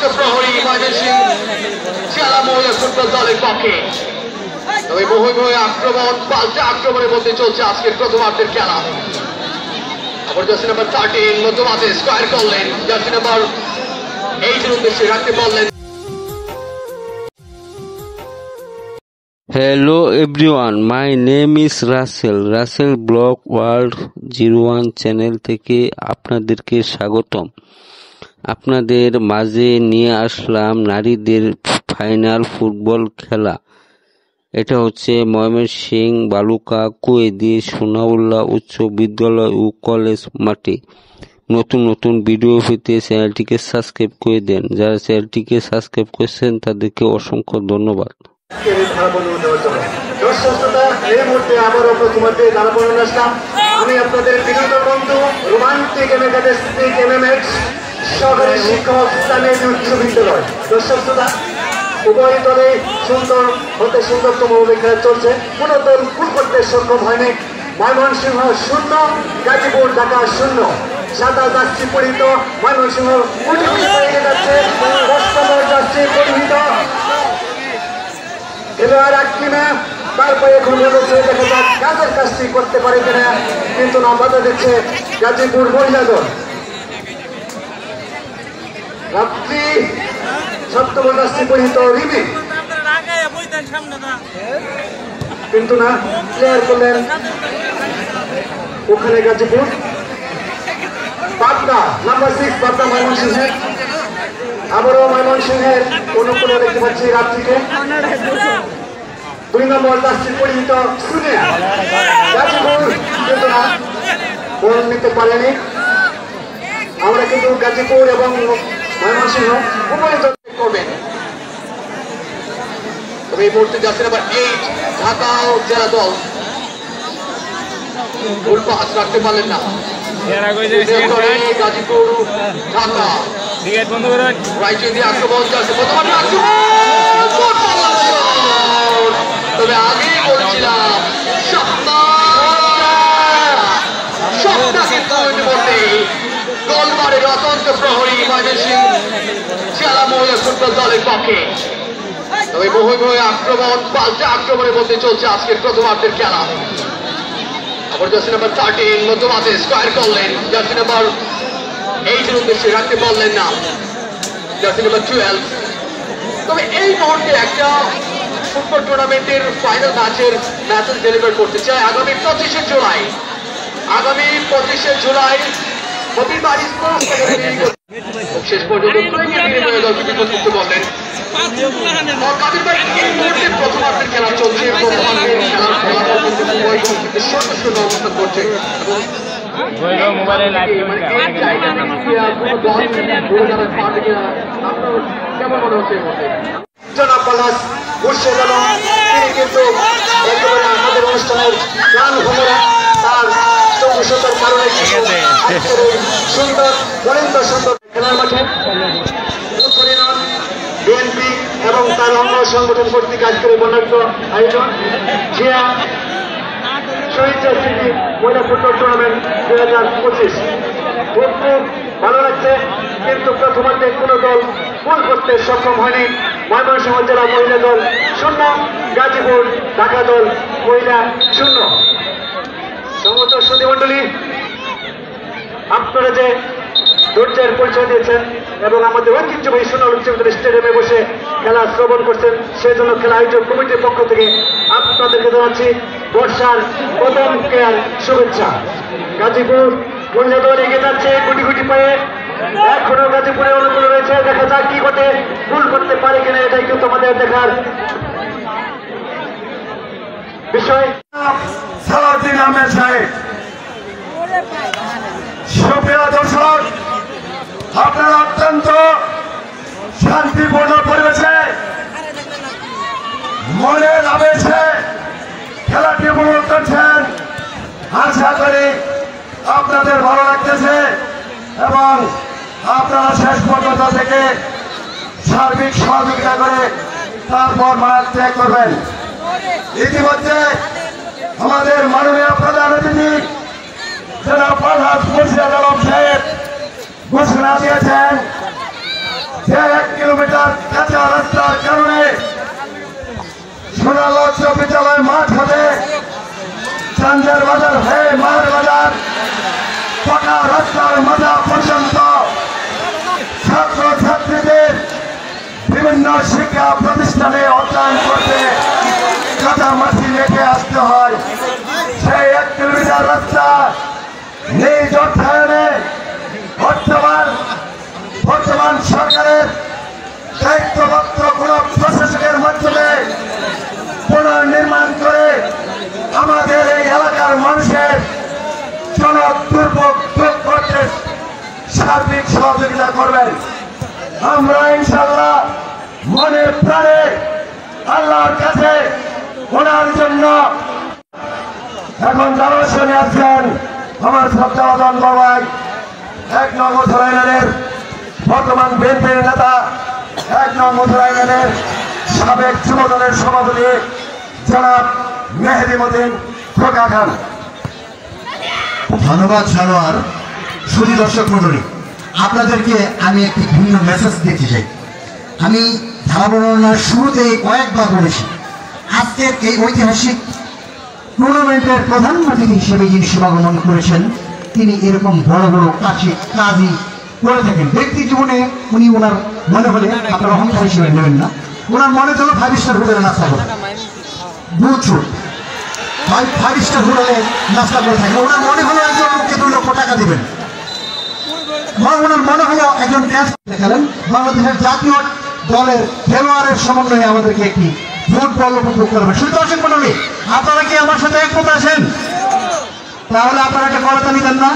অত্যন্ত প্রহরী ময়মনসিংহ জেলা মহিলা ফুটবল দলের পক্ষে। তবে বহু আক্রমণ পাল্টা আক্রমণের মধ্যে চলছে আজকের প্রথমার্ধের খেলা। আবার জার্সি নাম্বার 13 মধ্যমাঠে স্কোয়ার করলেন, জার্সি নাম্বার 8 এর উদ্দেশ্যে রাখতে পারলেন। Hello everyone, my name is Russell Blog World 01 channel থেকে আপনাদেরকে স্বাগতম। আপনাদের মাঝে নিয়ে আসলাম নারীদের ফাইনাল ফুটবল খেলা। এটা হচ্ছে ময়মনসিংহ বালুকা কুয়েদি সোনাউল্লাহ উচ্চ বিদ্যালয় ও কলেজ মাঠে। নতুন ভিডিও পেতে চ্যানেলটিকে সাবস্ক্রাইব করে দেন। যারা চ্যানেলটিকে সাবস্ক্রাইব করেছেন তাদেরকে অসংখ্য ধন্যবাদ। আমি আপনাদের বিনোদন বন্ধু রোমান্টিক সহকারী শিক্ষক ইসলামী উচ্চ বিদ্যালয়। দর্শক শ্রোতা, উভয় দলে সুন্দর হতে সুন্দরতম খেলা চলছে। কোন দল গোল করতে সক্ষম হয়নি। ময়মনসিংহ 0, গাজীপুর ঢাকা 0। সাদা জার্সি পরিহিত ময়মনসিংহ এগিয়ে যাচ্ছে। 10 নম্বর জার্সি পরিহিত খেলোয়াড় আকলিমা তারপরে এখন বলেছে দেখা যাক কাজের কাজটি করতে পারে কিনা, কিন্তু না বাধা দিচ্ছে গাজীপুর মহিলা দল। রাত্রি 7 নম্বর জার্সি পরিহিত রিমি, কিন্তু না প্লেয়ার করলেন ওখানে গাজীপুর। পাবনা নাম্বার 6 পাবনা ময়মনসিংহের, আবারও ময়মনসিংহের অনুকূলে দেখতে পাচ্ছি রাত্রিকে। 2 নম্বর জার্সি পরিহিত সুনিয়া, গাজীপুর কিন্তু না বল নিতে পারেনি। আমরা কিন্তু গাজীপুর এবং ময়মনসিংহ উভয় দল করবেন। তবে এই মুহূর্তে জার্সি নাম্বার 8 ঢাকা জেলা দল গোল পাস রাখতে পারলেন না। গাজীপুর ঢাকা আক্রমণ চলছে। তবে আগেই বলছিলাম গোলবারের অত্যন্ত প্রহরী ময়মনসিংহ জেলা মহিলা ফুটবল দলের পক্ষে। তবে বহু আক্রমণ পাল্টা আক্রমণের মধ্যে চলছে আজকের প্রথমার্ধের খেলা। আবার জার্সি নাম্বার 13 মধ্যমাঠে স্কোয়ার করলেন, জার্সি নাম্বার 8 এর উদ্দেশ্যে রাখতে পারলেন না, জার্সি নাম্বার 12। তবে এই মুহূর্তে একটা ফুটবল টুর্নামেন্টের ফাইনাল ম্যাচেস ডেলিভার করতে চাই আগামী 25শে জুলাই রবিবার শেষ পর্যন্ত করতে বললেন। প্রথমার্ধের খেলা চলছে, প্রথমার্ধের খেলার ফলাফল অবস্থান করছে। কেমন মনে হচ্ছে জনাব পলাশ মুর্শেদ আলম, তিনি কিন্তু একেবারে আমাদের অনুষ্ঠানের গান ভোমরা তার চৌকুশতার কারণে সুন্দর অত্যন্ত সুন্দর খেলার মাঠে বিএনপি এবং তার অঙ্গ সংগঠন কর্তৃক আজকের বর্ণাঢ্য আয়োজন জিয়া শহীদ স্মৃতি মহিলা ফুটবল টুর্নামেন্ট 2025 খুব ভালো লাগছে। কিন্তু প্রথমার্ধে কোনো দল গোল করতে সক্ষম হয়নি। ময়মনসিংহ জেলা মহিলা দল 0, গাজীপুর ঢাকা দল মহিলা 0। সমস্ত সুধীমণ্ডলী, আপনারা যে ধৈর্যের পরিচয় দিয়েছেন এবং আমাদের ঐতিহ্যবাহী সোনার উচ্চ স্টেডিয়ামে বসে খেলা শ্রবণ করছেন, সেই জন্য খেলা আয়োজক কমিটির পক্ষ থেকে আপনাদেরকে জানাচ্ছি বর্ষার প্রথম কেয়ার শুভেচ্ছা। গাজীপুর মহিলা দল এগিয়ে যাচ্ছে গুটি পায়ে, এখনো গাজীপুরে অনুকূল রয়েছে। দেখা যাক কি ঘটে, ভুল করতে পারে কিনা, এটাই কিন্তু আমাদের দেখার বিষয়। সালাউদ্দিন আহমেদ সাহেব, সুপ্রিয় দর্শক, আপনারা অত্যন্ত শান্তিপূর্ণ পরিবেশে মনের আবেশে খেলাটি উপভোগ করছেন। আশা করি আপনাদের ভালো লাগতেছে এবং আপনারা শেষ পর্যন্ত থেকে সার্বিক সহযোগিতা করে তারপর মাঠ ত্যাগ করবেন। ইতিমধ্যে আমাদের মাননীয় প্রধান অতিথি জনাব পলাশ মুর্শেদ আলম সাহেব ঘোষণা দিয়েছেন যে 1 কিলোমিটার কাঁচা রাস্তার কারণে সোনালক্ষ বিদ্যালয় মাঠ হতে চান্দের বাজার হয়ে মাঠ বাজার পাকা রাস্তার মাথা পর্যন্ত ছাত্র ছাত্রীদের বিভিন্ন শিক্ষা প্রতিষ্ঠানে অধ্যয়ন করতে কাঁচা মাটি রেখে আসতে হয়। সেই 1 কিলোমিটার রাস্তা নিজ অর্থায়নে বর্তমান সরকারের দায়িত্বপ্রাপ্ত কোন প্রশাসকের মাধ্যমে পুনর্নির্মাণ করে আমাদের এই এলাকার মানুষের দুর্ভোগ দূর করতে সার্বিক সহযোগিতা করবেন। আমরা ইনশাআল্লাহ মনে প্রাণে আল্লাহর কাছে ওনার জন্য এখন যারা শুনে আছেন আমার শ্রদ্ধাবাদন বাবাই 1 নং মথুরা ইউনিয়নের বর্তমান বিএনপির নেতা 1 নং মথুরা ইউনিয়নের সাবেক যুবদলের সভাপতি জনাব মেহেদি মতিন খোকা খান। ধন্যবাদ সানোয়ার। সুধী দর্শক মন্ডলী, আপনাদেরকে আমি একটি ভিন্ন মেসেজ দিতে চাই। আমি ধারা বর্ণনার শুরুতে কয়েকবার বলেছি, আজকের এই ঐতিহাসিক টুর্নামেন্টের প্রধান অতিথি হিসেবে যিনি শুভাগমন করেছেন তিনি এরকম বড় বড় কাজই করে থাকেন। ব্যক্তি জীবনে উনি ওনার মনে হলে আপনার অহংকার হিসেবে নেবেন না, ওনার মনে হলো 5 স্টার হোটেলে নাস্তা করে বুঝুন 5 স্টার হোটেলে নাস্তা করে থাকে। ওনার মনে হলো একজন লোককে 2 লক্ষ টাকা দেবেন, বা ওনার মনে হলো একজন ক্যাশ দেখালেন। বাংলাদেশের জাতীয় দলের খেলোয়াড়ের সমন্বয়ে আমাদেরকে একটি ফুটবল উপভোগ করবেন। শুধু দর্শক মন্ডলী, আপনারা কি আমার সাথে একমত আছেন? তাহলে আপনারা একটা করতালি দেন না?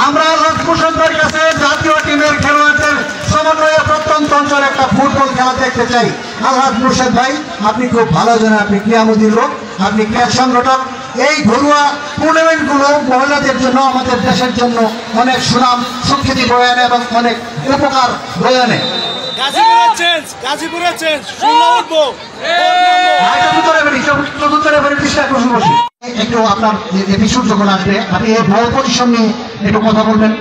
আমরা লক্ষ্মণের কাছে জাতীয় টিমের খেলোয়াড়দের সমন্বয়ে প্রত্যন্ত অঞ্চলে একটা ফুটবল খেলা দেখতে চাই। আলহাজ মুর্শেদ ভাই, আপনি খুব ভালো জানেন, আপনি ক্রীড়ামোদীর লোক, আপনি ক্রীড়া সংগঠক। এই ঘরোয়া টুর্নামেন্টগুলো মহিলাদের জন্য, আমাদের দেশের জন্য অনেক সুনাম সুখ্যাতি বয়ে আনে এবং অনেক উপকার বয়ে আনে। একটু আপনার এপিসোড যখন আসবে আপনি এই বড় পজিশন নিয়ে একটু কথা বলবেন।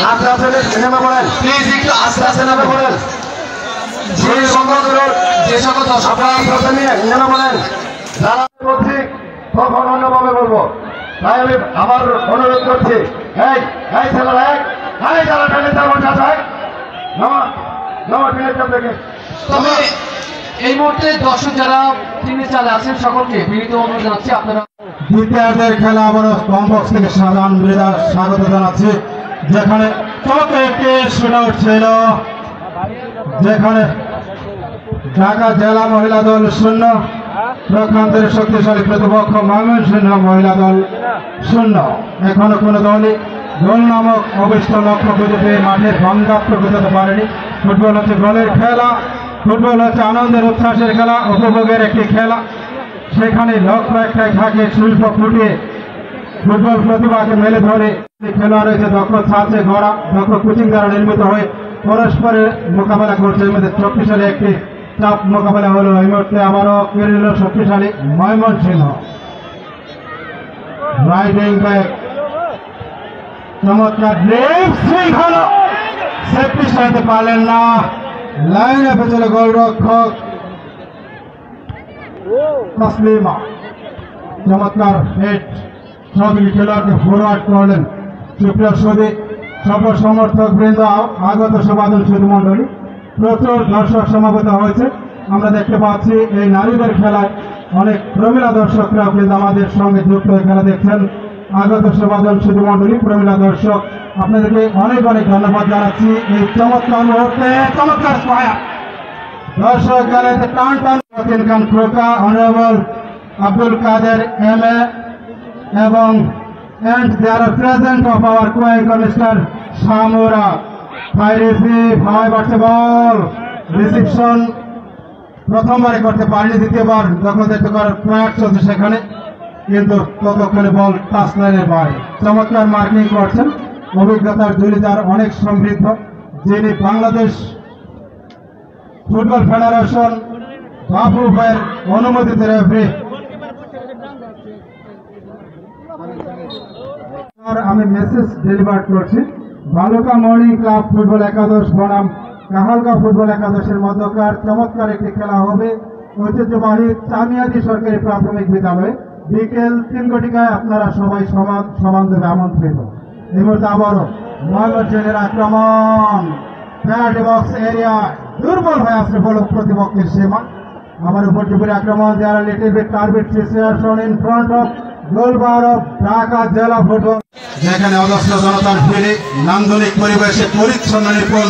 আস্তে আস্তে নেমে পড়েন প্লিজ, একটু আস্তে আস্তে নেমে পড়েন। যে সকল দর্শকরা নিয়ে নেমে পড়েন, যারা বলছি তখন অন্যভাবে বলবো, তাই আমি আবার অনুরোধ করছি, এই ছেলেরা যারা ট্রেনে যাবো তবে এই মুহূর্তে দর্শক যারা ট্রেনে চালে আছেন সকলকে বিনীত অনুরোধ জানাচ্ছি আপনারা দ্বিতীয়ার্ধের খেলা আবারও কমবক্স থেকে সাধারণ বিদায় স্বাগত জানাচ্ছি, যেখানে চমকে একটি শুটআউট ছিল, যেখানে ঢাকা জেলা মহিলা দল 0, প্রখান্তের শক্তিশালী প্রতিপক্ষ ময়মনসিংহ মহিলা দল 0। এখনো কোনো দলই গোল নামক অবিষ্ট লক্ষ্য খুঁজে পেয়ে মাঠের ভঙ্গাত্মক হতে পারেনি। ফুটবল হচ্ছে গোলের খেলা, ফুটবল হচ্ছে আনন্দের উচ্ছ্বাসের খেলা, উপভোগের একটি খেলা। সেখানে লক্ষ্য একটাই থাকে, শিল্প ফুটিয়ে ফুটবল প্রতিভাকে মেলে ধরে খেলোয়াড় রয়েছে দক্ষ ছাঁচে গড়া, দক্ষ কোচিং দ্বারা নির্মিত হয়ে পরস্পরের মোকাবেলা করছে। এর মধ্যে শক্তিশালী একটি চাপ মোকাবেলা হলো এই মুহূর্তে আবারও পেরিল শক্তিশালী ময়মনসিংহ। রাইডিং ব্যাক, চমৎকার সুইং হলো, সেফটি সাইতে পারলেন না, লাইনে পেছনে গোলরক্ষক তসলিমা চমৎকার হেড সহযোগী খেলোয়াড়কে ফরওয়ার্ড করলেন। সুপ্রিয় সুধী সফল সমর্থক বৃন্দ, আগত সমাদন সুধী মন্ডলী, প্রচুর দর্শক সমাবেত হয়েছে। আমরা দেখতে পাচ্ছি এই নারীদের খেলায় অনেক প্রমিলা দর্শকরা কিন্তু আমাদের সঙ্গে যুক্ত হয়ে খেলা দেখছেন। আগত সমাদন সুধী মন্ডলী, প্রমিলা দর্শক, আপনাদেরকে অনেক অনেক ধন্যবাদ জানাচ্ছি। এই চমৎকার মুহূর্তে চমৎকার সহায়ক দর্শক গেলেতে টান টান খান খোকা, অনারেবল আব্দুল কাদের MA এবং and they are present of our co-anchor Mr. Shamura. High receive, high বাড়ছে বল, রিসিপশন প্রথমবারে করতে পারেনি, দ্বিতীয়বার যখন দেখতে করার প্রয়াস চলছে সেখানে, কিন্তু ততক্ষণে বল টাচ লাইনের বাইরে। চমৎকার মার্কিং করছেন, অভিজ্ঞতার জড়িতার অনেক সমৃদ্ধ, যিনি বাংলাদেশ ফুটবল ফেডারেশন বাবু ভাইয়ের অনুমোদিত রেফারি। আমি মেসেজ ডেলিভার করছি, বালুকা মর্নিং ক্লাব ফুটবল একাদশ বনাম কাহালকা ফুটবল একাদশের মধ্যকার চমৎকার একটি খেলা হবে ঐতিহ্যবাহী চামিয়াদি সরকারি প্রাথমিক বিদ্যালয়ে বিকেল 3 ঘটিকায়। আপনারা সবাই সমানভাবে আমন্ত্রিত। এই মুহূর্তে আবারও মোহাম্মদ ট্রেনের আক্রমণ, পেনাল্টি বক্স এরিয়া দুর্বল হয়ে আসছে প্রতিপক্ষের সীমা। আবার উপরে আক্রমণ, there little bit target situation in front of goal bar of Dhaka জেলা ফুটবল, যেখানে অজস্র জনতার ভিড়ে নান্দনিক পরিবেশে পরিচ্ছন্ন নিপুণ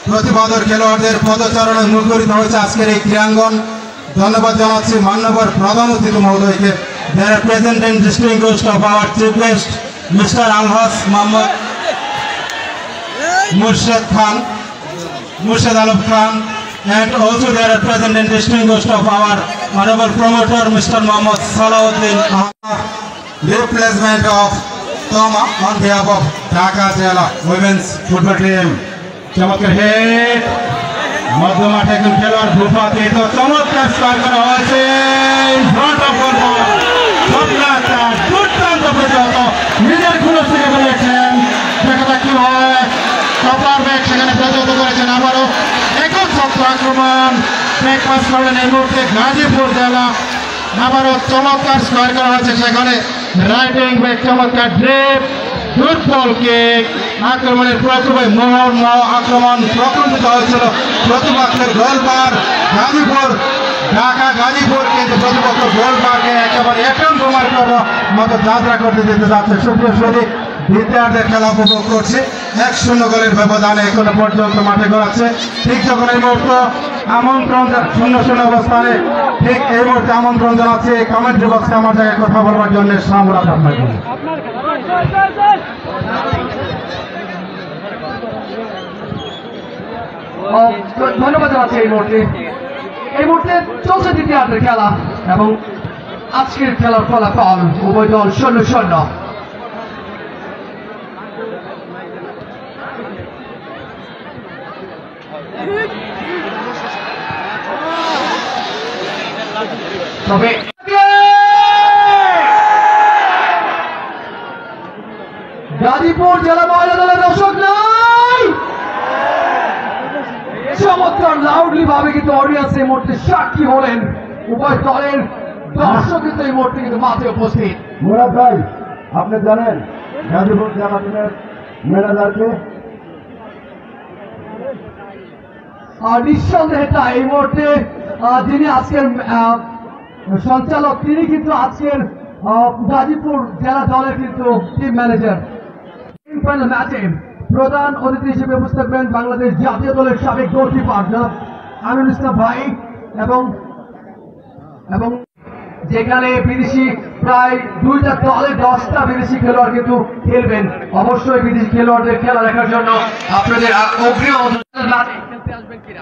প্রতিবাদর খেলোয়াড়দের পদচারণে মুখরিত হয়েছে আজকের এই ক্রীড়াঙ্গন। ধন্যবাদ জানাচ্ছি মান্যবর প্রধান অতিথি মহোদয়কে। They are present and distinguished of our chief guest, Mr. Alhas Mohammad Murshid Alaf Khan, and also they are present and distinguished of our honorable promoter, Mr. Mohammad Salahuddin, replacement of Toma on behalf of Dhaka Jela Women's Football Team. চমৎকার head, মধ্য মাঠে একজন খেলোয়াড় ভূপাতে তো চমৎকার score করা হয়েছে in front of গোল। দুর্দান্ত প্রতিহত নিজের খুলস থেকে বলেছেন, দেখা যাক কি হয়। টপার ব্যাক সেখানে প্রতিহত করেছেন। আবারও একই ছত্র আক্রমণ, ব্রেক পাস করলেন এই মুহূর্তে গাজীপুর জেলা। আবারও চমৎকার স্কোর করা হয়েছে সেখানে, রাইট উইং ব্যাক চমৎকার ড্রিপ, দুর্বল কিক, আক্রমণের প্রকোপে আক্রমণ প্রকম্পিত হয়েছিল প্রতিপক্ষের গোলবার গাজীপুর। ঢাকা গাজীপুর কিন্তু প্রতিপক্ষ গোলবারকে একেবারে এটম বোমার মতো যাত্রা করতে দিতে যাচ্ছে। সুপ্রিয় সদী দ্বিতীয়ার্ধের খেলা উপভোগ করছে, 1-0 গোলের ব্যবধানে এখনো পর্যন্ত মাঠে গড়াচ্ছে। ঠিক যখন এই মুহূর্তে আমন্ত্রণ 0-0 অবস্থানে, ঠিক এই মুহূর্তে আমন্ত্রণ জানাচ্ছি কমেন্ট্রি বক্সে আমার জায়গায় কথা বলবার জন্য সামরাত আপনাকে। ধন্যবাদ জানাচ্ছি। এই মুহূর্তে চলছে দ্বিতীয়ার্ধের খেলা এবং আজকের খেলার ফলাফল উভয় দল 0-0। তবে গাজীপুর জেলা মহিলা দলের দর্শক নাই, চমৎকার লাউডলি ভাবে কিন্তু অডিয়েন্স এই মুহূর্তে সাক্ষী হলেন। উভয় দলের দর্শক কিন্তু এই মুহূর্তে কিন্তু মাঠে উপস্থিত। মুরাদ ভাই, আপনি জানেন গাজীপুর জেলা টিমের ম্যানেজারকে? নিঃসন্দেহে তাই। এই মুহূর্তে যিনি আজকের সঞ্চালক, তিনি কিন্তু আজকের গাজীপুর জেলা দলের কিন্তু টিম ম্যানেজার। ফাইনাল ম্যাচে প্রধান অতিথি হিসেবে উপস্থিত থাকবেন বাংলাদেশ জাতীয় দলের সাবেক গোলকিপার জনাব আমিনুল ইসলাম ভাই, এবং যেখানে বিদেশি প্রায় 2টা দলের 10টা বিদেশি খেলোয়াড় কিন্তু খেলবেন। অবশ্যই বিদেশি খেলোয়াড়দের খেলা দেখার জন্য আপনাদের অগ্রিম খেলতে আসবেন কিনা।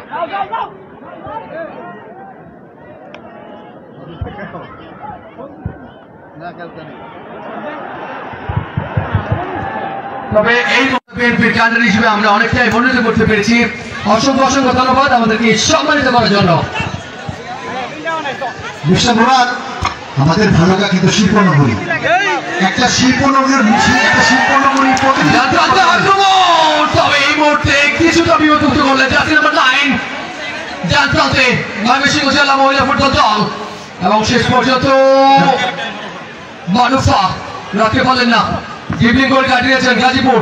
তবে এই বিএনপির ক্যাডার হিসেবে আমরা অনেকটাই মনোনীত করতে পেরেছি। অসংখ্য অসংখ্য ধন্যবাদ আমাদেরকে সম্মানিত করার জন্য। মিস্টার মুরাদ, আমাদের ঢাকা কিন্তু শিল্পনগরী, একটা শিল্পনগরী। তবে এই মুহূর্তে কিছুটা বিপদমুক্ত করলেন জাতীয় নাম্বার 9 ডান প্রান্তে ময়মনসিংহ জেলা মহিলা ফুটবল দল, এবং শেষ পর্যন্ত মানুফা রাখতে পারলেন না। ডিবলিং গোল কাটিয়েছেন গাজীপুর,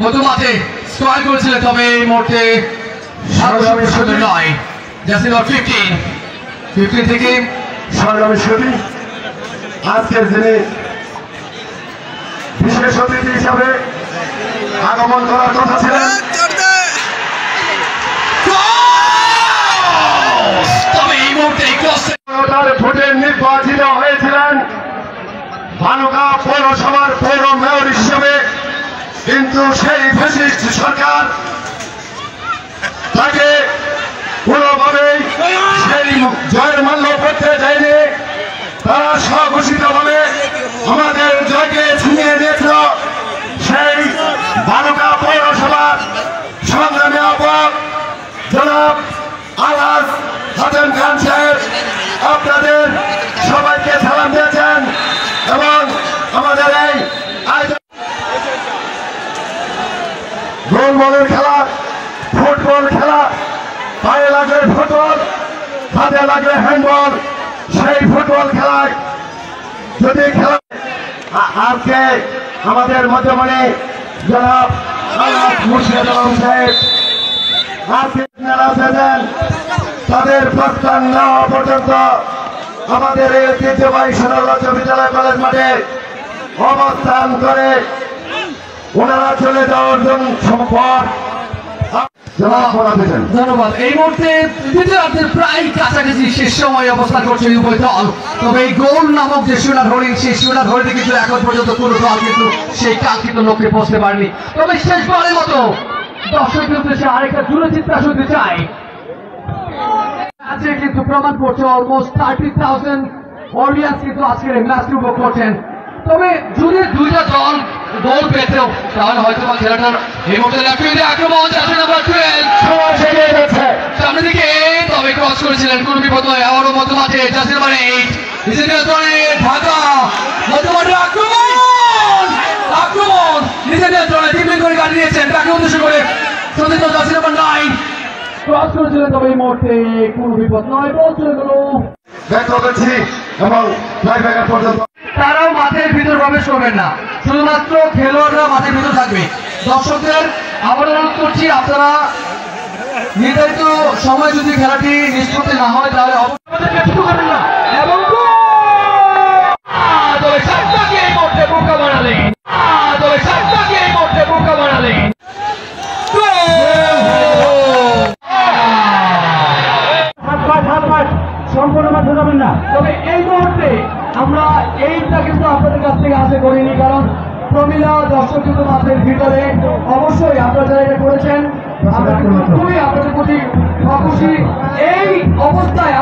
মধ্যমাঠে স্কোয়ার করেছিলেন। তবে এই মুহূর্তে নয়, জার্সি নম্বর 15 থেকে সংগ্রামী সতী আজকের দিনে বিশেষ অতিথি হিসাবে আগমন করার কথা ছিলেন। তবে এই মুহূর্তে ভোটে নির্বাচিত হয়েছিলেন ভানুকা পৌরসভার পৌর মেয়র হিসেবে, কিন্তু সেই ফ্যাসিস্ট সরকার তাকে কোনোভাবেই সেই জয়ের মান্য করতে চায়নি। তারা স্বঘোষিতভাবে আমাদের জয়কে ছিনিয়ে নিয়েছিল। সেই ভানুকা পৌরসভার সংগ্রামী আহ্বায়ক জনাব আলহাজ হাসান খান সাহেব আপনাদের সবাইকে সালাম দিয়েছেন এবং আমাদের এই আয়োজন পায়ে লাগলে ফুটবল, হাতে লাগলে হ্যান্ডবল, সেই ফুটবল খেলায় যদি খেলা আজকে আমাদের মধ্যমণি জনাব মুর্শিদ আলম সাহেব আজকে দেন তাদের প্রস্থান না হওয়া পর্যন্ত আমাদের এই ঐতিহ্যবাহী সোনারগঞ্জ বিদ্যালয় কলেজ মাঠে অবস্থান করে ওনারা চলে যাওয়ার জন্য সম্পদ ধন্যবাদ। এই মুহূর্তে দ্বিতীয়ার্ধের প্রায় কাছাকাছি শেষ সময় অবস্থান করছে উভয় দল। তবে এই গোল নামক যে শিরোনাম হরিণ, সেই শিরোনাম হরিণে কিন্তু এখন পর্যন্ত কোনো দল কিন্তু সেই কাঙ্ক্ষিত লক্ষ্যে পৌঁছতে পারেনি। তবে শেষবারের মতো দর্শকের উদ্দেশ্যে আরেকটা জুড়ে চিত্রা শুনতে চাই। আজকে কিন্তু প্রমাণ করছে অলমোস্ট 30,000 অডিয়েন্স কিন্তু আজকের এই ম্যাচটি উপভোগ করছেন। তবে যদি দুইটা দল গোল পেতেও তাহলে হয়তো বা খেলাটার এই মুহূর্তে আক্রমণ আছে নাম্বার 12 সামনের দিকে, তবে ক্রস করেছিলেন কোনো বিপদ নয়। আবারও মধ্য মাঠে জার্সি নাম্বার 8 নিজেদের দলে ঢাকা মধ্যমাঠে আক্রমণ নিজেদের দলে ডিফেন্ড করে গাড়ি দিয়েছেন তাকে উদ্দেশ্য করে সতীর্থ জার্সি নাম্বার 9 ক্রস করেছিলেন। তবে এই মুহূর্তে কোনো বিপদ নয়, বল চলে গেল এবং পর্যন্ত তারাও মাঠের ভিতর প্রবেশ করবেন না, শুধুমাত্র খেলোয়াড়রা মাঠের ভিতর থাকবে। দর্শকদের আবার অনুরোধ করছি, আপনারা নির্ধারিত সময় যদি খেলাটি নিষ্পত্তি না হয় তাহলে এবং তবে সাতটাকে এই মুহূর্তে বোকা বানালেন, তবে সাতটাকে এই মুহূর্তে বোকা বানালেন। সম্পূর্ণ মাঠে যাবেন না। তবে এই মুহূর্তে আমরা এইটা কিন্তু আপনাদের কাছ থেকে আশা করিনি, কারণ প্রমিলা দর্শক কিন্তু মাঠের ভিতরে। অবশ্যই আপনারা যারা এটা করেছেন আমরা কিন্তু খুবই আপনাদের প্রতি খুশি। এই অবস্থায়